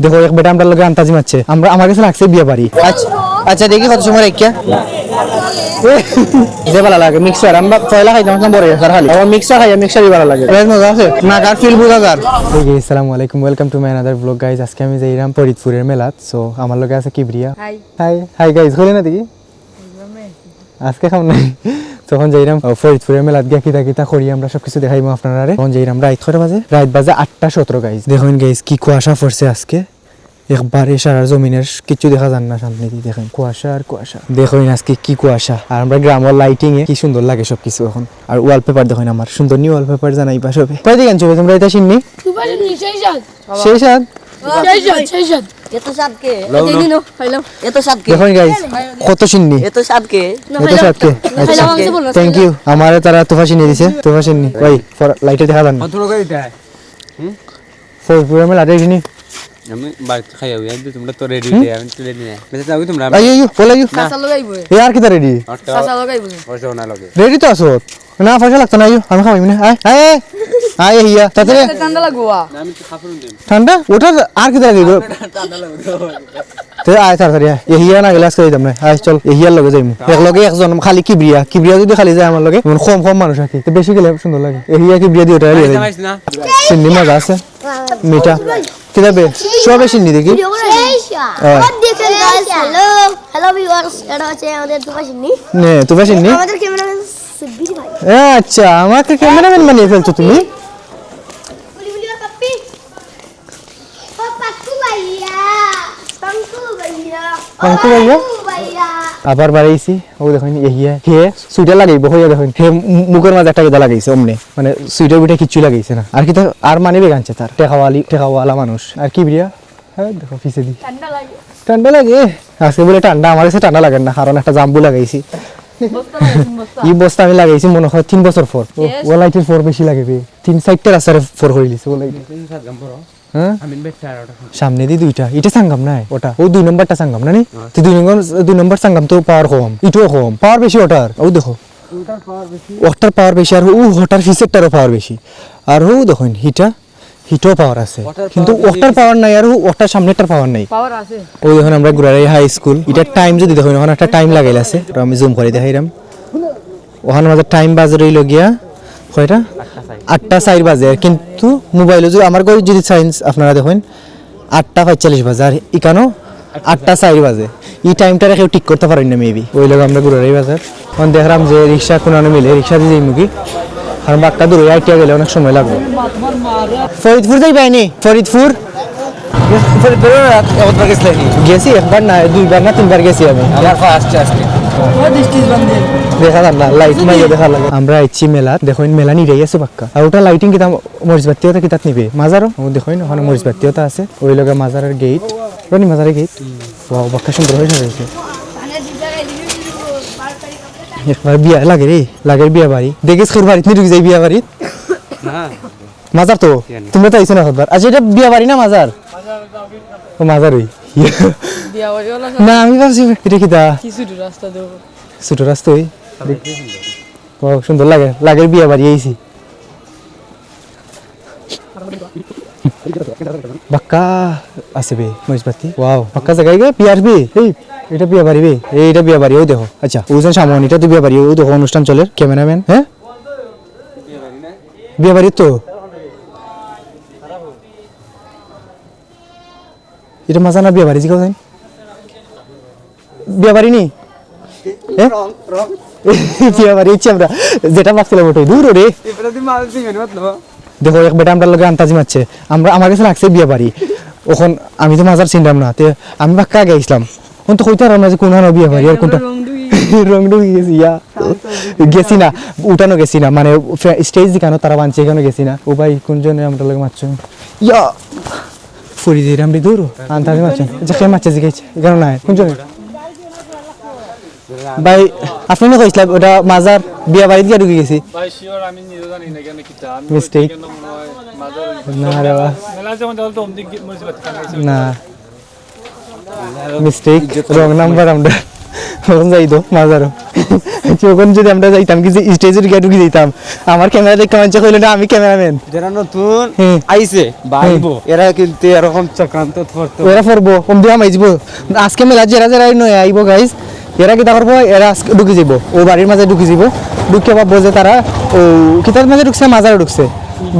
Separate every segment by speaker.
Speaker 1: দেখো এক বেটা আমরা লগে আন্তাজি মারছে, আমরা আমার কাছে লাগছে বিয়ে বাড়ি। আচ্ছা দেখি কত সময় রেখা যে ভালো লাগে মিক্সার, আমরা পয়লা খাইতাম বড় স্যার খালি আমার মিক্সার খাই, মিক্সারই ভালো লাগে, বেশ মজা আছে না কার ফিল বুঝা যার। ওকে আসসালামু আলাইকুম, welcome to my another blog guys. আজকে আমি যাইরাম ফরিদপুরের মেলাত। সো আমার লগে আছে Kibria. High high hi guys, হলে না দেখি আজকে খাম নাই তখন যাইরাম ফরিদপুরের মেলাত গিয়া কিতা কিতা করি আমরা সবকিছু দেখাইবো আপনারা। তখন যাইরাম রাত বাজে 8:17 গাইজ। দেখুন গাইজ কি কুয়াশা পড়ছে আজকে, একবারে সারা জমিনের কিছু দেখা যান না সামনে দিয়ে, দেখেন কুয়াশা আর কুয়াশা। দেখুন আজকে কি কুয়াশা, আর আমরা গ্রামের লাইটিং এ কি সুন্দর লাগে সবকিছু এখন। আর ওয়ালপেপার দেখুন আমার সুন্দর নিউ ওয়ালপেপার জানাইবা সবে। কই দিকেন চলে তোমরা এটা চিননি? সেই সাত দেখুন গাইজ কত চিননি, থ্যাংক ইউ। আমারে তারা তোফা চিনি দিছে, তোফা চিনি ওই লাইটে দেখা যান না ফরিদপুরের মেলা দেখিনি
Speaker 2: আমি বাড়িতে খাই আই দিই, তোমরা তো রেডি দে, আমি তো রেডি না বেঁচে যাও তোমরা।
Speaker 1: আইয়ো বলাইও
Speaker 3: সাসা লাগাইবো
Speaker 1: ইয়ার কি তা রেডি,
Speaker 3: সাসা লাগাইবো
Speaker 2: পয়সা না লাগে
Speaker 1: রেডি তো আছো না? পয়সা লাগতো না, আইয়ো আমি খাওয়াইব না। আয় আয় আয় হিয়া তাতে
Speaker 3: ঠান্ডা লাগবো।
Speaker 2: আমি তো খাফরুন দিন
Speaker 1: ঠান্ডা ওটা আর কি তা দিব
Speaker 2: ঠান্ডা লাগবে
Speaker 1: তে আয় তাড়াতাড়ি আয়। হিয়া না গ্লাস করে দিতাম না, আয় চল হিয়ার লগে যাইমু। এক লগে একজন খালি কিবরিয়া যদি খালি যায় আমার লগে কম মানুষ আছে, তো বেশি গেলে সুন্দর লাগে। হিয়া কিবরিয়া দি ওটা লিয়ে যাই
Speaker 2: না
Speaker 1: সিন্নি মজা আছে মিঠা কিদাবে সবে সিন্নি দেখি।
Speaker 4: হ্যালো ভিউয়ার্স, এটা হচ্ছে আমাদের দুপা সিন্নি।
Speaker 1: নে তুই সিন্নি
Speaker 4: আমাদের ক্যামেরাম্যান সিদ্দিক ভাই।
Speaker 1: আচ্ছা আমাকে ক্যামেরাম্যান বানিয়ে ফেলছো তুমি।
Speaker 4: বলি বলি পাপ্পি ও পাপ্পু ভাইয়া, পাঙ্কু ভাইয়া,
Speaker 1: পাঙ্কু ভাইয়া?
Speaker 4: ভাইয়া
Speaker 1: আবার বাড়াইছি ও দেখুন ইহিয়া হে সুইটার লাগাইবো হইয়া দেখুন হে মুখের মাঝে একটা কিতা লাগাইছে অমনে, মানে সুইটার বিটা কিচ্ছু লাগাইছে না। আর কিতা আর মানে বেগানছে তার টেকাওয়ালা মানুষ। আর কিবরিয়া হ্যাঁ দেখো পিছে দি ঠান্ডা লাগে আজকে বলে ঠান্ডা, আমার কাছে ঠান্ডা লাগে না, কারণ একটা জাম্বু লাগাইছি। এই বস্তা আমি লাগাইছি মনে হয় 3 বছর পর। ও লাইটের ফোর বেশি লাগবে, 3-4টা রাস্তার ফোর হয়ে লিছে ও লাইট। হ্যাঁ সামনে দি দুইটা, এটা সাঙ্গাম নাই ওটা, ও 2 নম্বরটা সাঙ্গাম না নি, তো 2 নম্বর সাঙ্গাম তো পাওয়ার কম, ইটো কম পাওয়ার বেশি ওটার। ও দেখো ওটার পাওয়ার বেশি, আর ও ওটার ফিসেরটারও পাওয়ার বেশি। আর ও দেখুন হিটও পাওয়ার আছে, কিন্তু ওটার পাওয়ার নাই আর ওটার সামনেটার পাওয়ার নাই।
Speaker 3: পাওয়ার আছে
Speaker 1: ওই দেখুন আমরা গুড়ারাই হাই স্কুল, এটার টাইম যদি দেখুন ওখানে একটা টাইম লাগাইল আছে, আমি জুম করে দেখাইলাম। ওখানে মাঝে টাইম বাজে রইল গিয়া কয়টা 8:04 বাজে, কিন্তু মোবাইলে যদি আমার ঘরে যদি সাইন্স আপনারা দেখুন 8:45 বাজে, আর ইকানো 8:04 বাজে। এই টাইমটা কেউ ঠিক করতে পারেন না মেবি। ওই লোক আমরা গুড়ারাই বাজার তখন দেখলাম যে রিক্সা কোনো মিলে রিক্সা দিয়ে যাই মুখি, কারণ বাক্কা দূরে আইটিয়া গেলে অনেক সময় লাগবে। ফরিদপুর যাই পাইনি, ফরিদপুর গেছি একবার না 2বার না 3বার গেছি আমি,
Speaker 2: আমার ফার্স্ট আজকে
Speaker 1: দেখা যান না লাইট মাইয়া দেখা লাগে। আমরা আইছি মেলা, দেখুন মেলা নিরাই আছে বাক্কা, আর ওটা লাইটিং কিতা মরিচবাতিও কিতাত নিবে মাজারও দেখুন ওখানে মরিচবাতিও আছে। ওই লগে মাজারের গেট, রনি মাজারের গেট ওয়াও বাক্কা সুন্দর হয়ে সাজাইছে। একবার বিয়া লাগে রে, লাগের বিয়া বাড়ি দেখিস খের বাড়িতে নি ঢুকে যাই বিয়া বাড়িত
Speaker 2: না
Speaker 1: মাজার তো তোমরা তো আইছো না খবর। আচ্ছা এটা বিয়া বাড়ি না মাজার? ও মাজার ওই
Speaker 3: বিয়া বাড়িওয়ালা
Speaker 1: না আমি ভাবছি এটা কিতা
Speaker 3: কিছু রাস্তা দেব
Speaker 1: ছোট রাস্তা ওই সুন্দর লাগে, লাগের বিয়া বাড়ি আইছি বাক্কা আছে বে মরিচবাতি। ওয়াও বাক্কা জায়গায় গে বিয়ার বে, এই এটা বিয়া বাড়ি বে, এইটা বিয়া বাড়ি। ওই দেখো আচ্ছা ওজন সামনে এটা তো বিয়া বাড়ি, ওই দেখো অনুষ্ঠান চলে ক্যামেরাম্যান। হ্যাঁ বিয়া বাড়ি তো এটা মাজা না বিয়া বাড়ি জিগাও যাই বিয়া বাড়ি নি বিয়া বাড়ি ইচ্ছে আমরা যেটা ভাবছিলাম ওটাই দূর রে। দেখো এক বেটা আমরা লগে আন্তাজি মারছে, আমরা আমার কাছে লাগছে বিয়া বাড়ি। ওখন আমি তো মাজার চিনলাম না, তে আমি বাক্কা আগে আসলাম কোন তো কইতে পারলাম না যে কোন বিয়া বাড়ি আর কোনটা রং ডুবি গেছি ইয়া গেছি না, উঠানো গেছি না, মানে স্টেজ দিকানো তারা বানছে এখানে গেছি না। ও ভাই কোনজনে আমরা লগে মারছো ইয়া ফুরি দিয়ে আমরা দূর আন্তাজি মারছেন যে কে মারছে জিগাইছে এখানে নাই কোনজনে ভাই আপনি না কইছিলেন ওটা মাজার বিয়া বাড়ি দিয়ে ঢুকে গেছি
Speaker 5: ভাই শিওর আমি নিজে জানি না কেন কিতা আমি
Speaker 1: মিস্টেক
Speaker 5: মাজার
Speaker 1: না রে বাবা
Speaker 5: মেলা যেমন চল তো অমদিক মুনিসিপালিটি কাছে
Speaker 1: না মিস্টেক রং নাম্বার আমরা তখন যাইতো মাজারও তখন যদি আমরা যাইতাম কি যে স্টেজের গিয়ে ঢুকে দিতাম আমার ক্যামেরা দেখে মানুষ কইলো না আমি ক্যামেরাম্যান
Speaker 2: যারা নতুন
Speaker 1: হুম।
Speaker 2: আইছে বা আইবো এরা কিন্তু এরকম চক্রান্ত করতে
Speaker 1: ওরা পড়বো কম দিয়ে মাইজবো আজকে মেলা যারা যারা নয় আইব গাইজ এরা কি করবো এরা আজকে ঢুকে যাবো ও বাড়ির মাঝে ঢুকে যাবো ঢুকে ভাববো যে তারা ও কিতার মাঝে ঢুকছে মাজারে ঢুকছে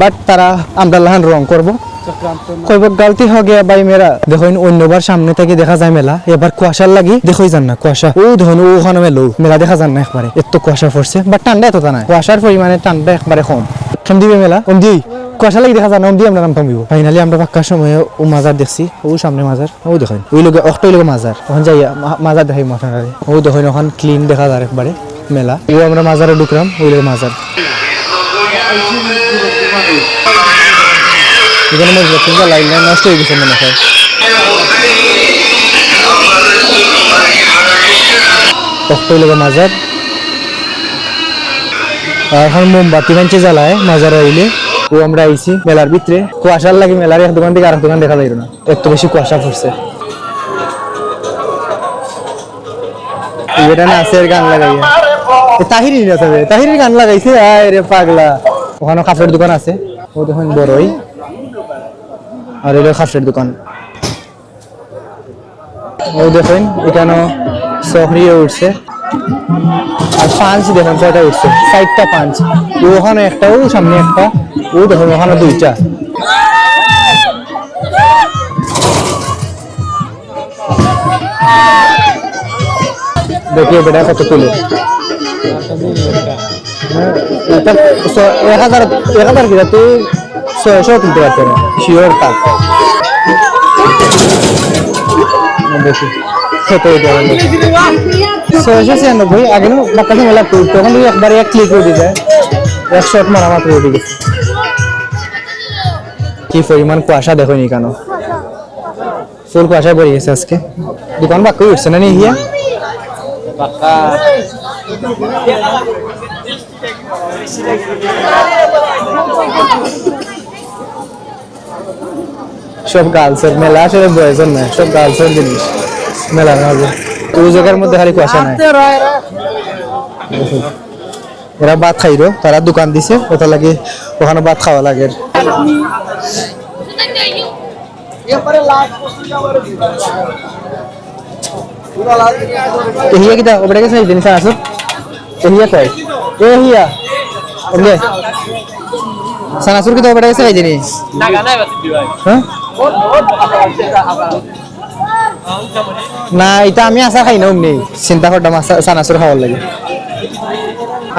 Speaker 1: বাট তারা আমরা লাহান রং করবো
Speaker 2: চক্রান্ত
Speaker 1: কইব গালতি হ গিয়া ভাই মেরা দেখুন অন্যবার সামনে থেকে দেখা যায় মেলা এবার কুয়াশার লাগি দেখই যান না কুয়াশা ও দেখুন ওখানে মেলা দেখা যান না একবারে এত কুয়াশা পড়ছে বাট ঠান্ডা এতটা নাই কুয়াশার পরিমাণে ঠান্ডা একবারে কম কম দিবে মেলা কম দিই কুয়াশা লাগি দেখা যায় না কম দিয়ে আমরা নাম থামিব ফাইনালি আমরা পাক্কার সময় ও মাজার দেখছি ও সামনে মাজার ও দেখুন ওই লোক অক্টই লোক মাজার ওখানে যাই মাজার দেখাই মাথা ও দেখুন ওখানে ক্লিন দেখা যায় একবারে মেলা ও আমরা মাজারে ঢুকলাম ওই লোক মাজার এখানে মজবুত লাইন নষ্ট হয়ে গেছে মনে হয় অক্টই লোক মাজার এখন মোমবাতি বাঞ্চে জ্বালায় মাজার আইলে ও আমরা আইছি মেলার ভিতরে কুয়াশার লাগে মেলার এক দোকান থেকে আরেক দোকান দেখা যায় না এত বেশি কুয়াশা পড়ছে এটা না আছে গান লাগাইয়া তাহিরি তাহিরির গান লাগাইছে আয় রে পাগলা ওখানে কাপড়ের দোকান আছে ও দেখুন বড়ই আর এটা কাপড়ের দোকান ও দেখুন এখানে সহরিয়ে উঠছে আর পাঁচ দেখুন কয়টা উঠছে 4টা পাঁচ ওখানে একটা ও সামনে একটা ও দেখুন ওখানে 2টা देखिए बेटा कत तुले 1000 की तुई 600 तुलते रहते हैं श्योर था देखिए कत हो गया 696 आगे ना बक्का से मिला तो हम एक बार एक क्लिक हो जाए एक शॉट मारा मात्र हो गया কি পরিমাণ কুয়াশা দেখো নি কেন ফুল কুয়াশা পড়ে গেছে আজকে দোকান বাকি উঠছে না নি হিয়া
Speaker 2: পাকা
Speaker 1: সব গার্লসের মেলা আসলে বয়সের না সব গার্লসের জিনিস মেলার মাঝে ওই জায়গার মধ্যে খালি কুয়াশা নাই এরা ভাত খাইরো তারা দোকান দিছে ওটা লাগে ওখানে ভাত খাওয়া লাগে এহিয়া কিটা ওপরে গেছে এই জিনিস আছে এহিয়া কয় এহিয়া ওকে সানাসুর কিটা ওপরে গেছে এই জিনিস হ্যাঁ না এটা আমি আশা খাই না অমনি চিন্তা করতাম সানাসুর খাওয়ার লাগে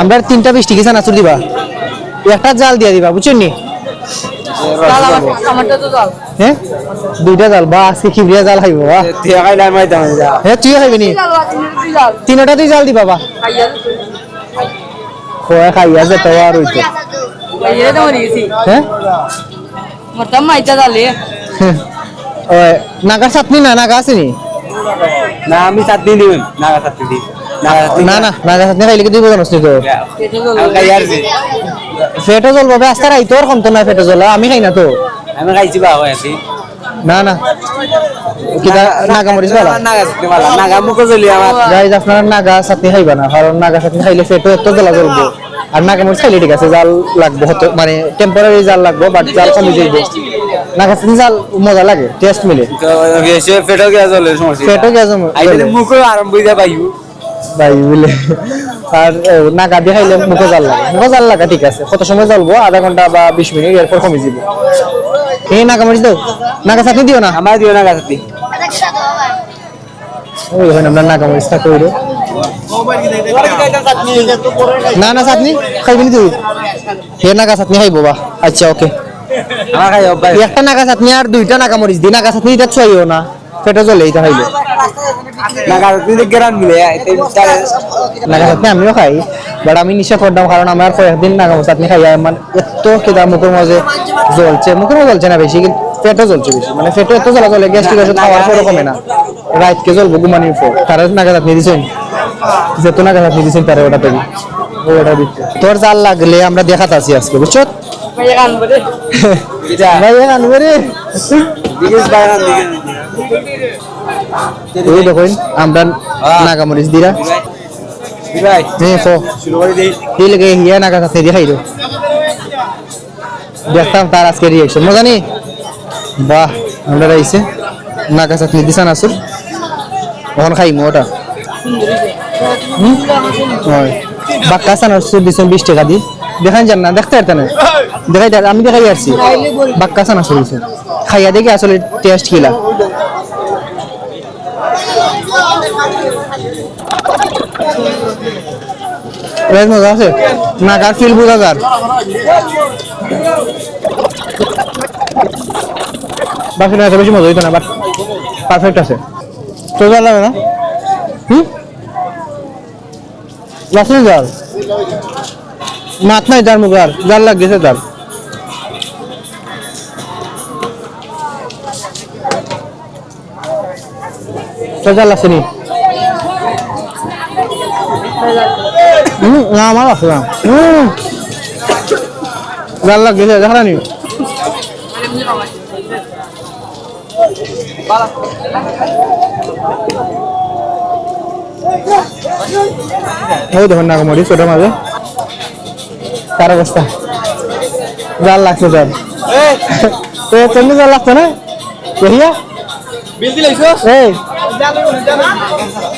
Speaker 1: আমরা 3টা 20 টাকা সানাসুর দিবা একটা জাল দিয়া দিবা বুঝছেন নি
Speaker 3: আমারটা তো দাও
Speaker 1: হ্যাঁ 2টা জাল বা আজকে কিবরিয়া জাল খাইবো বা
Speaker 2: তুই খাইলে আমি দাম যা
Speaker 1: হ্যাঁ তুই খাইবি নি 3টা তুই জাল দিবা বা
Speaker 3: খাইয়া
Speaker 1: খোয়া খাইয়া যে তো আর হইতো
Speaker 3: খাইয়া তো মরে গেছি
Speaker 1: হ্যাঁ
Speaker 3: মরতাম মাইটা দালে
Speaker 1: ওই নাগা চাটনি না নাগা আছে নি
Speaker 2: না আমি চাটনি দিবেন নাগা চাটনি দিই নাগা চাটনি
Speaker 1: না না নাগা চাটনি খাইলে কি দিব জানোস নি তো
Speaker 2: আমি খাই আর কি
Speaker 1: ফেটো জল বাবা আস্তা রাই তোর কম তো না ফেটো জল আমি খাই না তো
Speaker 2: আমি খাইছি বা হয় আছি
Speaker 1: না না কিটা নাগা মরিস বালা
Speaker 2: নাগা চাটনি वाला নাগা মুখো জ্বলি আমার
Speaker 1: গাইজ আপনারা নাগা চাটনি খাইবা না কারণ নাগা চাটনি খাইলে ফেটো এত জ্বলা জ্বলবো আর নাগা মরিচ খাইলে ঠিক আছে জাল লাগবে হয়তো মানে টেম্পোরারি জাল লাগবে বাট জাল কমে যাইবে নাগা চাটনি জাল মজা লাগে টেস্ট মিলে
Speaker 2: তো গেছে ফেটো গিয়া জ্বলে সমস্যা
Speaker 1: ফেটো গেছে
Speaker 2: আইলে মুখো আরম্ভ হইয়া পাইও
Speaker 1: ভাই বলে আর নাগা দিয়ে খাইলে মুখে জাল লাগে ঠিক আছে কত সময় জ্বলবো আধা ঘন্টা বা 20 মিনিট এরপর কমে যাবে এই নাগা মরিচ দাও নাগা চাটনি দিও না
Speaker 2: আমার দিও নাগা চাটনি
Speaker 1: ওই হয় আমরা নাগা মরিচটা কইরো না না চাটনি খাইবি নি তুই হে নাগা চাটনি খাইবো বা আচ্ছা ওকে
Speaker 2: আমার খাই ভাই
Speaker 1: একটা নাগা চাটনি আর 2টা নাগা মরিচ দি নাগা চাটনি এটা চাইও না পেটে জ্বলে এটা খাইলে
Speaker 2: নাগা চাটনি গ্রান মিলে
Speaker 1: নাগা চাটনি আমিও খাই বাট আমি নিশা করতাম কারণ আমার কয়েকদিন নাগা চাটনি খাই মানে এত কেদা মুখের মাঝে জ্বলছে না বেশি কিন্তু পেটে জ্বলছে বেশি মানে পেটে এত জ্বলা জ্বলে গ্যাস্ট্রিক ওষুধ খাওয়ার পরও কমে না রাত কে জ্বলবো ঘুমানির পর তারা নাগা চাটনি দিছেন যেত নাগা চাটনি দিছেন তারা ওটা থেকে ওটা দিচ্ছে তোর জাল লাগলে আমরা দেখাতে আছি আজকে বুঝছো
Speaker 3: ভাইয়া গান বলে
Speaker 1: ভাই আনবরে
Speaker 2: দিগেস বাগান
Speaker 1: এই দেখুন আমরা নাগামরিচ দিরা
Speaker 2: ভাই
Speaker 1: হ্যাঁ তো
Speaker 2: শুরু করে দেই
Speaker 1: এই লাগে হিয়া নাগা সাথে দিয়ে খাইলো দেখতাম তার আজকে রিয়েকশন মজা নেই বাহ আমরা রাইছে নাগা সাথে দিছান আসল ওখানে খাইমু ওটা বাক্কা সান আসছে 20 টাকা দি দেখান যান না দেখতে পারতেন না দেখাই আমি দেখাই আসছি বাক্কা সান আসছে খাইয়া দেখি আসলে টেস্ট কিলা বেশ মজা আছে নাগার ফিল বোঝা যার বাকি না বেশি মজা হইতো না বাট পারফেক্ট আছে তো জাল লাগে না লাগছে জাল মাত নাই যার মুগার জাল লাগ গেছে তার তো জাল লাগছে নি না আমার আছে না জাল লাগ গেছে দেখা নি ওই দেখুন নাগামরিচ ওটার মাঝে তার অবস্থা জাল লাগছে তার কেমনি জাল লাগছে না দেখিয়া
Speaker 5: বিল দিলাইছো
Speaker 1: এই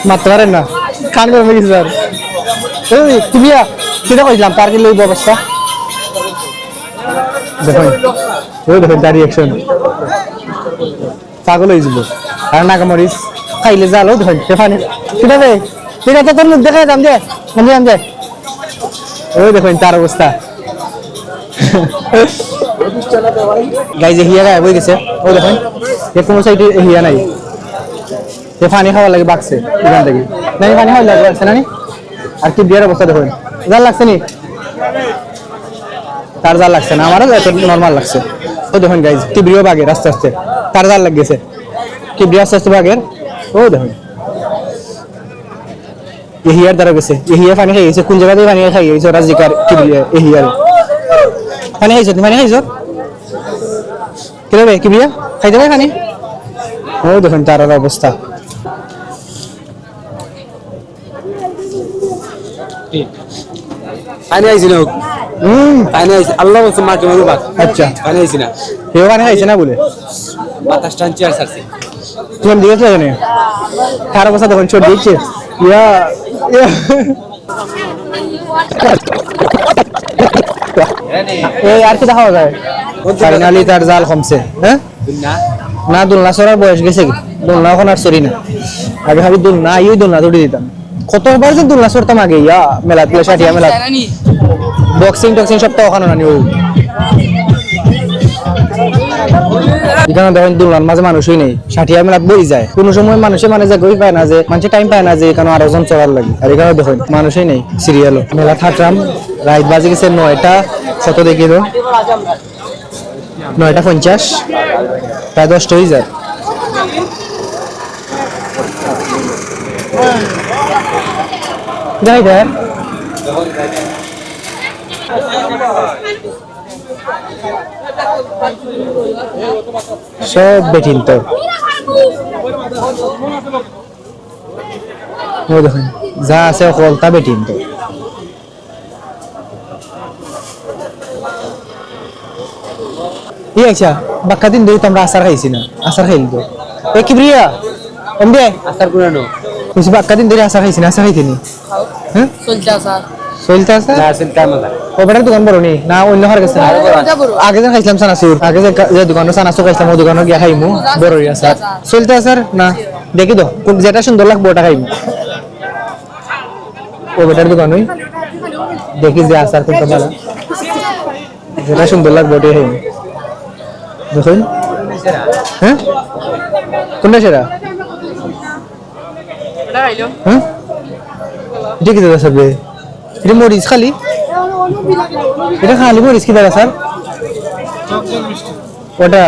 Speaker 1: মারতে পারেন না খান করে গেছে স্যার এই তুমি কিনা কইলাম তার কি লইব অবস্থা দেখুন ওই দেখুন তার রিয়াকশন পাগল হয়ে যাব আর নাগামরিচ খাইলে জাল ও দেখুন পানি কিনা রে ঠিক আছে তোর মুখ দেখাই দাম দে আমি দে ওই দেখুন তার অবস্থা গাই যে হিয়া গায়ে বই গেছে ও দেখুন এ কোনো সাইডে হিয়া নাই এ পানি খাওয়া লাগে বাকছে এখান থেকে নাই পানি খাওয়া লাগে বাকছে না নি আর কি বিয়ের অবস্থা দেখুন জাল লাগছে নি তার জাল লাগছে না আমারও এত নর্মাল লাগছে ও দেখুন গাইজ কিবরিও বাগের আস্তে আস্তে তার জাল লাগ গেছে কিবরি আস্তে আস্তে বাগের ও দেখুন এহিয়ার দ্বারা গেছে এহিয়া পানি খাই গেছে কোন জায়গাতে পানি খাই গেছে রাজিকার কিবরিয়া এহিয়ার পানি খাইছো তুমি পানি খাইছো কি রে কিবরিয়া খাইতে পারে পানি ও দেখুন তার অবস্থা
Speaker 2: পানি আইছিল পানি আইছে আল্লাহ বলছে মাকে মারু বাক
Speaker 1: আচ্ছা
Speaker 2: পানি আইছে না
Speaker 1: কেউ পানি খাইছে না বলে
Speaker 2: বাতাস টানছে আর ছাড়ছে
Speaker 1: তুমি দিয়েছো জানে তার অবস্থা দেখুন ছোট দিচ্ছে ইয়া এই আর কি দেখা যায় ফাইনালি তার জাল কমছে হ্যাঁ
Speaker 2: না
Speaker 1: না দোলনা সরার বয়স গেছে কি দোলনা এখন আর সরি না আগে ভাবি দোলনা ইউ দোলনা দৌড়ে দিতাম কতবার যে দোলনা সরতাম আগে ইয়া মেলা প্লে সাটিয়া মেলা বক্সিং টক্সিং সব তো ওখানে না নিউ এখানে দেখেন দোলনার মাঝে মানুষই নেই সাটিয়া মেলা বই যায় কোনো সময় মানুষে মানে যে গই পায় না যে মানুষে টাইম পায় না যে এখানে আরো জন চলার লাগে আর এখানে দেখেন মানুষই নেই সিরিয়ালও মেলা থাকলাম রাত বাজে গেছে 9টা কত দেখি তো 9:50 প্রায় 10টা হয়ে যায় যাই দেখ সব বেঠিন তো দেখুন যা আছে কলতা বেঠিন তো আচ্ছা বাক্কা দিন ধরে তো আমরা আচার খাইছি না আচার খাইলি তো এ কিবরিয়া এমডি
Speaker 2: আসার কোন
Speaker 1: কিছু বাক্কা দিন ধরে আচার খাইছি না আচার খাইছিনি হ্যাঁ
Speaker 3: চলছে স্যার
Speaker 1: চলতে আছে
Speaker 2: না আসেন কামলা
Speaker 1: ওপরের দোকান বড় নি না অন্য ঘর গেছে আগে যে খাইছিলাম সানাসুর আগে যে দোকানে সানাসু খাইছিলাম ও দোকানে গিয়া খাইমু বড়ই আছে চলতে আছে না দেখি তো কোন যেটা সুন্দর লাগবে ওটা খাইমু ও বেটার দোকানই দেখি যে আচার কোনটা ভালো যেটা সুন্দর লাগবে ওটাই খাইমু দেখুন হ্যাঁ কোনটা সেরা হ্যাঁ এটা কি দাদা সবে এটা মরিচ খালি এটা খালি মরিচ কি দাদা স্যার ওটা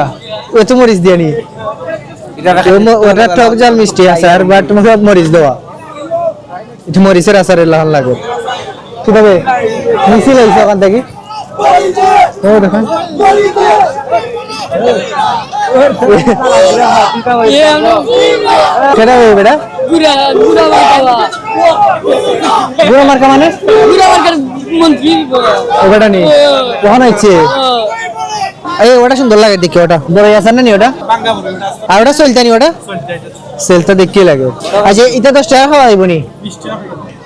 Speaker 1: এত মরিচ দিয়ে নি ওটা টক জাল মিষ্টি আচার বাট তোমাকে মরিচ দেওয়া এটা মরিচের আচারের লাহান লাগে কিভাবে মিশি লাগছে ওখান থেকে ও দেখেন সেটা বেটা
Speaker 3: গুড়া গুড়া মার্কা
Speaker 1: বুড়ো মার্কা মানে
Speaker 3: গুড়া মার্কার মন্ত্রী
Speaker 1: ওটা নেই কখন হচ্ছে এই ওটা সুন্দর লাগে দেখি ওটা বড় আছে না নি ওটা আর ওটা চলতে নি ওটা সেলটা দেখতে লাগে আচ্ছা এটা 10 টাকা খাওয়া যাইব নি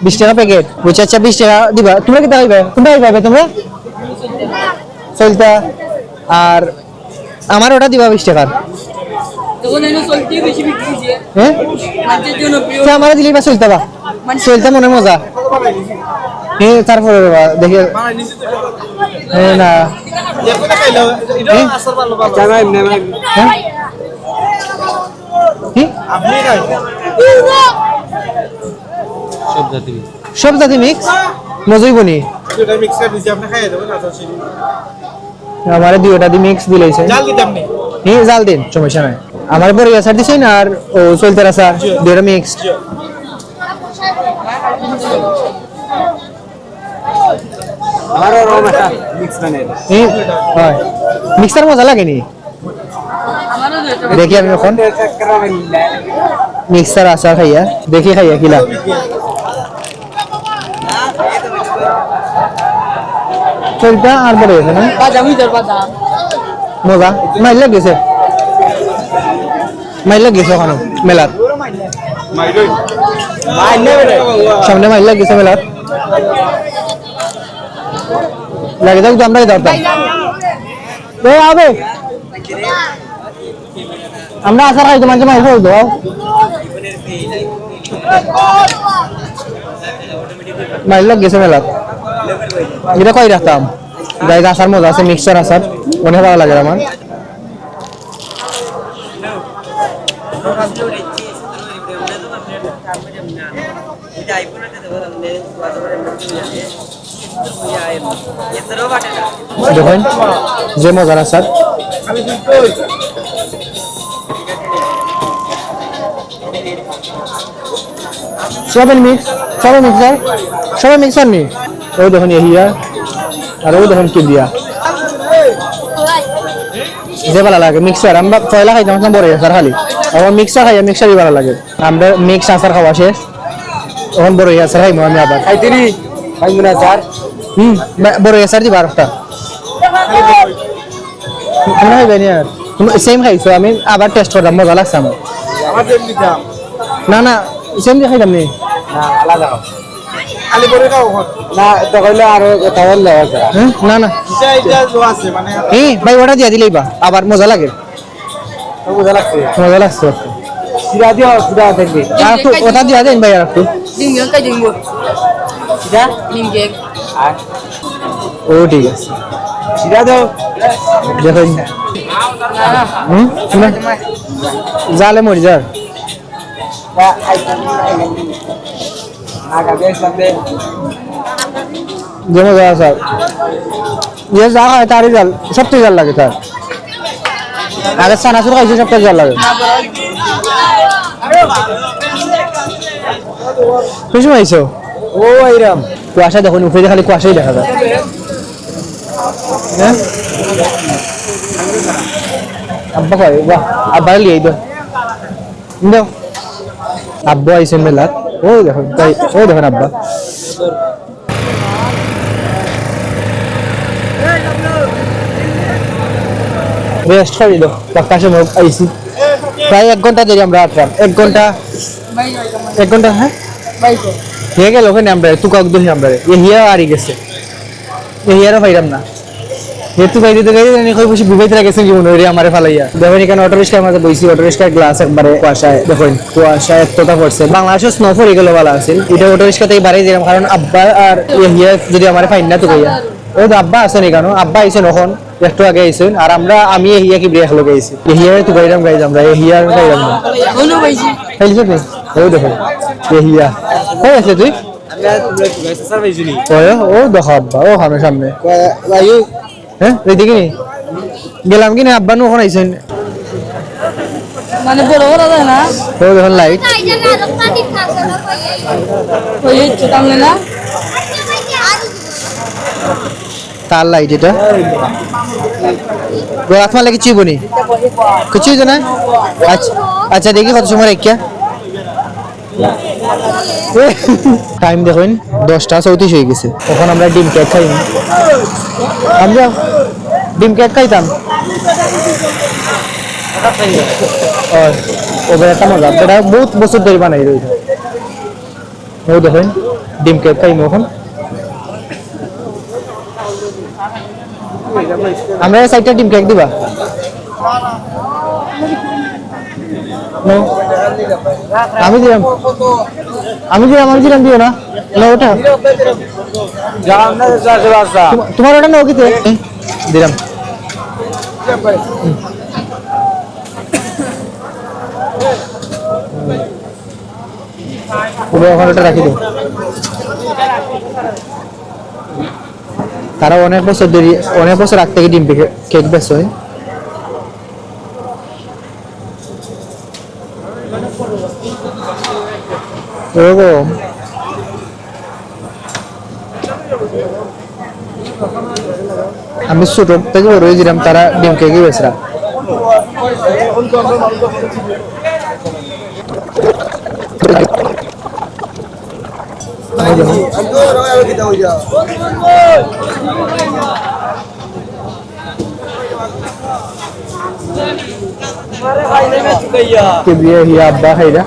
Speaker 1: 20 টাকা প্যাকেট বুঝছি আচ্ছা 20 টাকা দিবা তোমরা কি খাইবে কোনটা খাইবে তোমরা চলতা আর আমার ওটা দিবা 20 টাকার
Speaker 3: তখন এনে চলতে বেশি বিক্রি দিয়ে
Speaker 1: হ্যাঁ
Speaker 3: মানুষের জন্য প্রিয়
Speaker 1: আচ্ছা আমার দিলি বা চলতা বা চলতা মনে মজা তারপরে দেখি না সব জাতি মিক্স মজুই বনি আমার দুইটা দি মিক্স দিলেছে জাল দিন সমস্যা নাই আমার বড় আচার দিছেন আর ও চলতে আচার দুইটা মিক্স মিক্সার মজা লাগেনি দেখি আমি এখন মিক্সার আচার খাইয়া দেখি খাইয়া কিলা চলতা আর বড় হয়েছে না
Speaker 3: বাজা মিটার বাজা
Speaker 1: মজা মাইল গেছে ওখানে মেলার সামনে মাইল গেছে মেলার লাগে যাক তো আমরাই ধরতাম আবে আমরা আসার খাইতো মাঝে মাঝে হইতো মাইল গেছে মেলার এটা কই রাখতাম জায়গা আসার মজা আছে মিক্সচার আসার অনেক ভালো লাগে আমার দেখুন যে মজার আসার সবাই মিক্সার নি ও দেখুন ইয়া আর ও দেখুন কি দিয়া যে ভালো লাগে মিক্সার আমরা পয়লা খাইতাম বড় আচার খালি আমার মিক্সার খাই মিক্সারই ভালো লাগে আমরা মিক্স আচার খাওয়া শেষ তখন বড় আচার খাইমু আমি আবার খাইতেনি খাইমু না আচার বড় আচার দিবা আরেকটা মনে হয় বেনি আর সেম খাইছো আমি আবার টেস্ট করলাম মজা লাগছে আমার না সেম দিয়ে খাইতাম নি
Speaker 5: আলাদা খালি করে খাও না তখন আরো তাহলে
Speaker 1: না
Speaker 5: এটা আছে মানে
Speaker 1: ভাই ওটা দিয়া দিলেই বা আবার মজা লাগে
Speaker 5: মজা লাগছে সিরা দিও সিরা দেখবি
Speaker 1: আর একটু ওটা দিয়া দেন ভাই আর একটু
Speaker 3: ডিম গেল তাই ডিম গো
Speaker 5: সিরা
Speaker 3: ডিম গেল
Speaker 5: আর
Speaker 1: ও ঠিক আছে
Speaker 5: সিরা দাও
Speaker 1: দেখুন জালে মরি যার যে মজা আছে যে যা খায় তারই জাল সবটাই জাল লাগে তার আগে চানাচুর খাইছে সবটাই জাল লাগে খুশি পাইছো ও এইরাম কুয়াশা দেখুন উপরে খালি কুয়াশাই দেখা যায় হ্যাঁ আব্বা কয় বাহ আব্বা লিয়ে দাও দাও আব্বা আইসেন মেলার ও দেখুন তাই ও দেখুন আব্বা রেস্ট করে দিল কাছে আইসি প্রায় 1 ঘন্টা ধরে আমরা আসলাম 1 ঘন্টা হ্যাঁ হয়ে গেল ওখানে আমরা তুকাক দহি আমরা হিয়া আরি গেছে হিয়ারও পাইলাম না যেহেতু বাইরে তো গাড়ি জানি কই বসে বিবাহিত গেছেন জীবন ওই আমারে ফালাইয়া দেখেন এখানে অটো রিক্সার মাঝে বইছি অটো রিক্সার গ্লাস একবারে কুয়াশায় দেখুন কুয়াশায় এতটা পড়ছে বাংলাদেশে স্নো পড়ে গেল ভালো আছে এটা অটো রিক্সাতেই বাড়াই দিলাম কারণ আব্বা আর হিয়া যদি আমারে ফাইন না তো কইয়া ও তো আব্বা আছেন কেন আব্বা আইছেন এখন একটু আগে আইছেন আর আমি হিয়া কি ব্রেক লোক আইছি হিয়া তো গাইলাম আমরা হিয়ার গাইলাম না
Speaker 3: হলো ভাইজি
Speaker 1: খাইছো তুই ও দেখো হিয়া কই আছে তুই ও দেখো আব্বা ও সামনে হ্যাঁ দেখি নি গেলাম কি না আব্বা নো ওখানে আইছেন
Speaker 3: মানে বড় বড় না
Speaker 1: ও দেখুন লাইট
Speaker 3: ওই ছোটাম না
Speaker 1: তার লাইট এটা রাত মালে কিছুই বনি কিছুই তো না আচ্ছা আচ্ছা দেখি কত সময় রেখা টাইম দেখুন 10:34 হয়ে গেছে তখন আমরা ডিম কেক খাই আমরা ডিম কেক খাইতাম ওদের একটা মজা এটা বহুত বছর ধরে বানাই রয়েছে ও দেখুন ডিম কেক খাই এখন আমরা সাইডটা ডিম কেক দিবা আমি দিলাম দিও না ওটা তোমার ওটা নাও কিতে দিলাম ওটা রাখি দাও তারা অনেক বছর আগ থেকে ডিম কেক বেচে এরকম আমি ছোট থেকে বড় হয়েছিলাম তারা ডিম কেকই বেচরা আব্বা খাইরা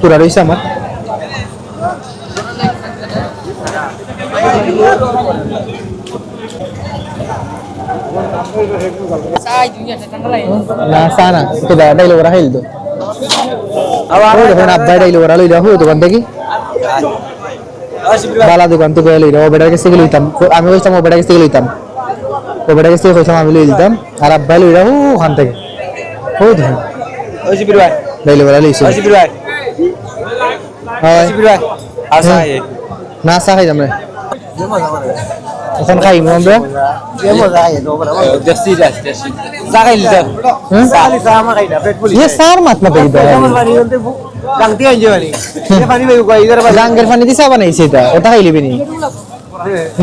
Speaker 1: তোরা রয়েছে আমার না সানা তো ডাইলো ওরা খাইল তো আব্বা ডাইলো ওরা লইলা হো দোকান থেকে বালা দোকান থেকে লইলা ও বেটার কাছ থেকে লইতাম আমি কইতাম ও বেটার কাছ থেকে লইতাম ও বেটার কাছ থেকে কইতাম আমি লই দিতাম আর আব্বা লইলা হো ওখান থেকে হো দেখুন
Speaker 5: ওই শিবির ভাই
Speaker 1: ডাইলো ওরা লইছে
Speaker 5: ওই শিবির ভাই শিবির ভাই আসা
Speaker 1: না চা খাই আমরা এখন খাই আমরা
Speaker 2: দেশি
Speaker 5: চা খাইলি তো
Speaker 1: হ্যাঁ?
Speaker 5: চা আমার খাইলা পেট ফুলি
Speaker 1: ये सार मत ना পেয়ে দেয়
Speaker 5: গাংতি আইছে বানি এ পানি ভাই কই ইদার
Speaker 1: জাঙ্গের পানি দিয়ে চা বানাইছে এটা ওটা খাই লিবি নি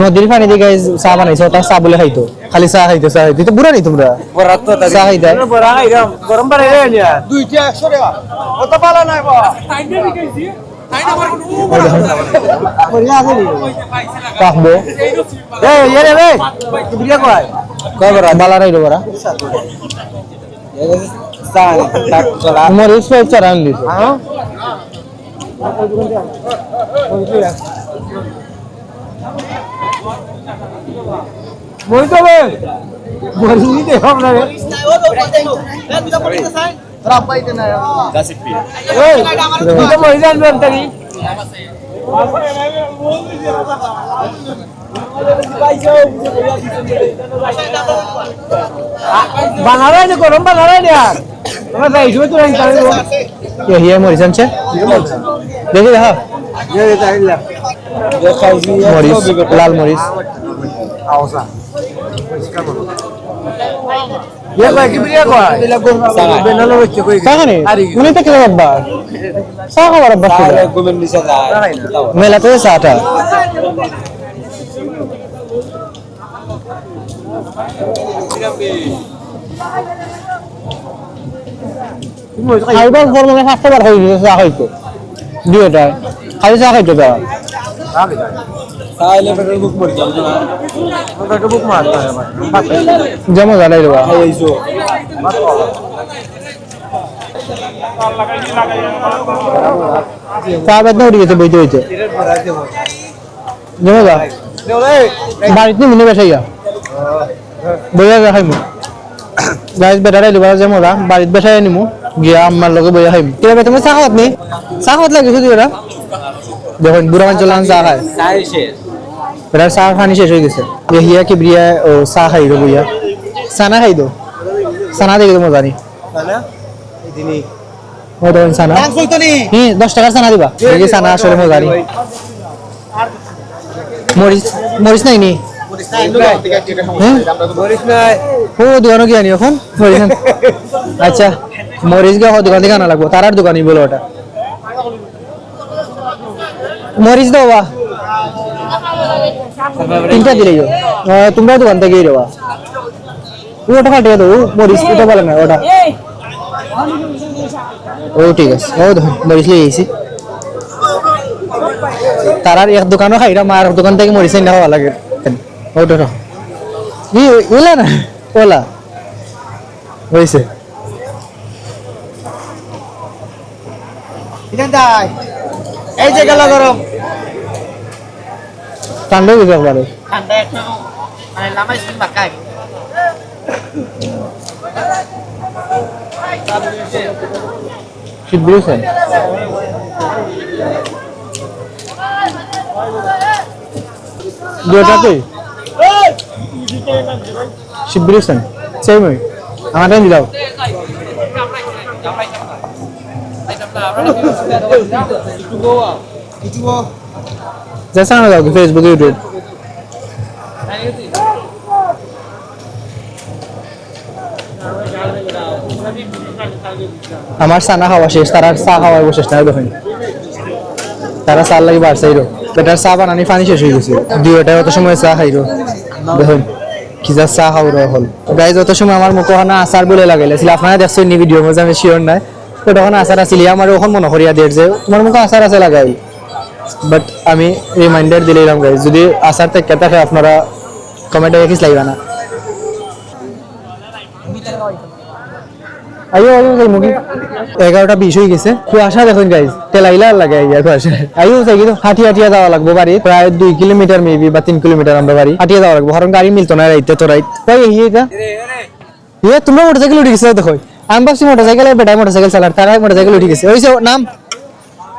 Speaker 1: নদীর পানি দিয়ে গাইস চা বানাইছে ওটা চা বলে খাইতো খালি চা খাইতো তো বুড়া নি তোমরা
Speaker 5: বরাত তো
Speaker 1: চা খাইতা
Speaker 5: বড়া খাইরা গরম পানি রে নিয়া দুইটা 100 টাকা কত পালা নাই বা
Speaker 1: কাকবো
Speaker 5: এ ইয়ে রে বিয়া কই
Speaker 1: কবরা বালা রাইলো বড়া
Speaker 5: চা তাক চলা
Speaker 1: আমার ইসে চারান দিছে
Speaker 5: হ্যাঁ মই তো বে বলি দে আমরা রে রাপাইতে না গাসিপি ওই তো মই জানবে তারি বানারে নে গরম বানারে নে আর তোমরা যাইছো তো এই তারে
Speaker 1: ये हिया मरिसन छे देखि देखा
Speaker 5: ये তাইলা
Speaker 1: मरिस लाल मरिस
Speaker 5: আওসা ये भाई की बिया को बेनालो बच्चे कोई
Speaker 1: सागने उन्हें तक रब्बा सागा रब्बा
Speaker 2: গোমেন নিচে যায়
Speaker 1: मेला तो साटा খাইবার পর মানে 7টা বার হইছে চা খাইতো দুইটা খালি চা খাইতো দাও
Speaker 2: তাইলে ফের বুক পড়ে যাবে না
Speaker 5: ওটা তো বুক মার ভাই
Speaker 1: যেমন জানাই দেবা
Speaker 2: এইছো
Speaker 1: চা বাদ না উঠে গেছে বইতে হইতে যেমন যা বাড়িতে মিনে বেসাইয়া বইয়া খাইমু গাইস বেটারাই লিবা যেমন যা বাড়িতে বেসাই নিমু গিয়া আম্মার লগে বইয়া খাইমু কিভাবে তুমি চা খাওয়াত নি চা খাওয়াত লাগে শুধু এরা দেখুন বুড়া মানুষ চলান চা খায়
Speaker 2: চাই শেষ
Speaker 1: এরা চা খানি শেষ হয়ে গেছে হিয়া কি বিরিয়া ও চা খাই দো বইয়া সানা খাই দো সানা দেখে তো মজা নি
Speaker 5: না এদিনি
Speaker 1: ও দেখুন সানা হি 10 টাকার সানা দিবা দেখি সানা আসলে মজা নি মরিস নাই নি
Speaker 5: বরিস নাই
Speaker 1: ও দোকানে কি আনি এখন মরিস আচ্ছা মরিস গিয়ে দোকান থেকে আনা লাগবো তারার দোকানই বলো ওটা মরিচ দাও বা তিনটা দিলেই তোমরা দোকান থেকেই দেওয়া ওটা ফাটিয়ে দাও মরিচ ওটা বলে না ওটা ও ঠিক আছে ও দেখুন মরিচ লিয়ে গেছি তার আর এক দোকানও খাইরা মার দোকান থেকে মরিচ এনে খাওয়া লাগে ওটা ওলা না ওলা হয়েছে
Speaker 5: এই যে গেল গরম
Speaker 1: ঠান্ডা হয়ে যাবে আরো
Speaker 5: ঠান্ডা একটু মানে লামাই সিন বাকাই
Speaker 1: শিবরিউসেন দুটাতে শিবরিউসেন সেই মই আমাদের দিলাও जैसा ना जाओगे फेसबुक यूट्यूब আমার সানা খাওয়া শেষ তারা চা খাওয়া শেষ না দেখুন তারা চাল লাগি বাড়ছাইরো বেটার চা বানানি পানি শেষ হয়ে গেছে দুইটা অত সময় চা খাইরো দেখুন কি যা চা খাওয়া হল গাইজ অত সময় আমার মুখ ওখানে আচার বলে লাগাইছিল আপনারা দেখছেন নি ভিডিও মধ্যে আমি শিওর নাই তো তখন আচার আছিল আমার ওখান মনে করিয়া দিয়ে যে তোমার মুখে আচার আছে লাগাই বাট আমি রিমাইন্ডার দিলাম গাইজ যদি আচার থেকে থাকে আপনারা কমেন্টে কিছু লাগবে না আইও আইও মুগি 11:20 হয়ে গেছে কুয়াশা দেখুন গাইজ তেলাইলা লাগে কুয়াশা আইও যাই কিন্তু হাঁটিয়া যাওয়া লাগবে বাড়ি প্রায় 2 কিলোমিটার মেবি বা 3 কিলোমিটার আমরা বাড়ি হাঁটিয়া যাওয়া লাগবে কারণ গাড়ি মিলতো না রাইতে তো রাইত তাই এইটা তোমরা মোটরসাইকেল উঠে গেছে দেখো আমি ভাবছি মোটরসাইকেল বেটাই মোটরসাইকেল চালার তারা মোটরসাইকেল উঠে গেছে ওইসে নাম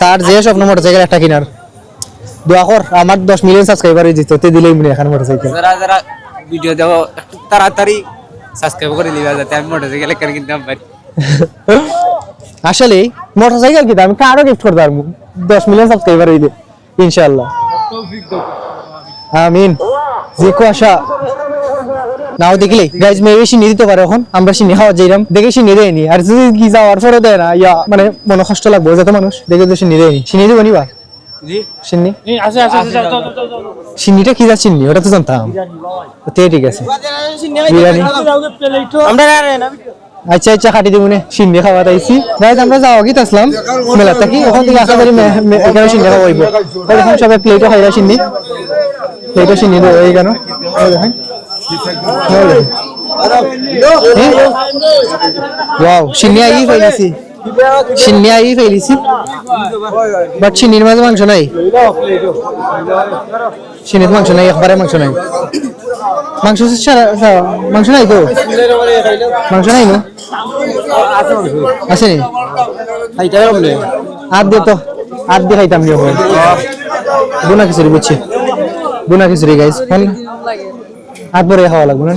Speaker 1: তার যে স্বপ্ন মোটরসাইকেল একটা কিনার দোয়া কর আমার 10 মিলিয়ন সাবস্ক্রাইবার হয়ে যেত তে দিলেই মনে এখন মোটরসাইকেল
Speaker 2: যারা ভিডিও দেখো একটু তাড়াতাড়ি সাবস্ক্রাইব করে দিবা যাতে আমি মোটরসাইকেল কিনে কিনতে পারি
Speaker 1: আসলে মোটরসাইকেল কিনতে আমি কারো গিফট করতে পারবো 10 মিলিয়ন সাবস্ক্রাইবার হইলে ইনশাআল্লাহ আমিন যে কুয়াশা নাও দেখলে গাইজ মেবি সিনি দিতে পারে এখন আমরা সিনি খাওয়া যাইলাম দেখে সিনি দেয়নি আর যদি কি যাওয়ার পরে দেয় না ইয়া মানে মনে কষ্ট লাগবে যাতে মানুষ দেখে তো সিনি দেয়নি সিনি দেবো নিবা
Speaker 2: জি
Speaker 1: সিন্নি
Speaker 5: আছে
Speaker 1: সিন্নিটা কি যা চিন্নি ওটা তো জানতাম তে ঠিক আছে বিরিয়ানি
Speaker 5: আমরা না
Speaker 1: আচ্ছা আচ্ছা খাটি দিব নে সিন্নি খাওয়া তাইছি গাইজ আমরা যাওয়া গিয়ে আসলাম মেলা থাকি ওখান থেকে আশা করি এখানে সিন্নি খাওয়া হইব এখন সবাই প্লেটও খাইরা সিন্নি প্লেটও সিন্নি দেবো এই কেন দেখেন ওয়াও সিন্নি আই ফেলেছি সিন্নি আই ফেলেছি বাট সিন্নির মাঝে মাংস নাই সিন্নির মাংস নাই একবারে মাংস নাই মাংস মাংস নাই তো মাংস নাই না আছে নি আর দে তো আর দিয়ে খাইতাম বুনা খিচুড়ি বুঝছি বুনা খিচুড়ি গাইস হাত ভরে খাওয়া লাগবে না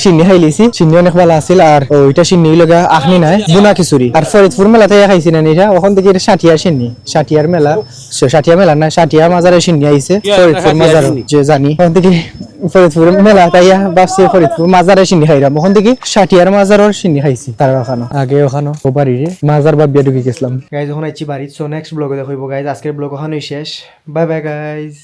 Speaker 1: সিন্নি খাই লিছি সিন্নি অনেক ভালো আছিল আর ওইটা সিন্নি লগা আখনি নাই বুনা খিচুড়ি আর ফরিদপুর মেলাতে খাইছি না এটা ওখান থেকে সাটিয়ার সিন্নি সাটিয়ার মেলা সাটিয়া মেলা না সাটিয়া মাজারে সিন্নি আইছে ফরিদপুর মাজার যে জানি ওখান থেকে ফরিদপুর মেলা তাইয়া ভাবছি ফরিদপুর মাজারে সিন্নি খাইলাম ওখান থেকে সাটিয়ার মাজারের সিন্নি খাইছি তার ওখানে আগে ওখানে ও বাড়িরে মাজার বাবিয়া ঢুকে গেছিলাম গাইজ ওখানে আইছি বাড়ি সো নেক্সট ব্লগে দেখাইবো গাইজ আজকের ব্লগ ওখানেই শেষ বাই বাই গাইজ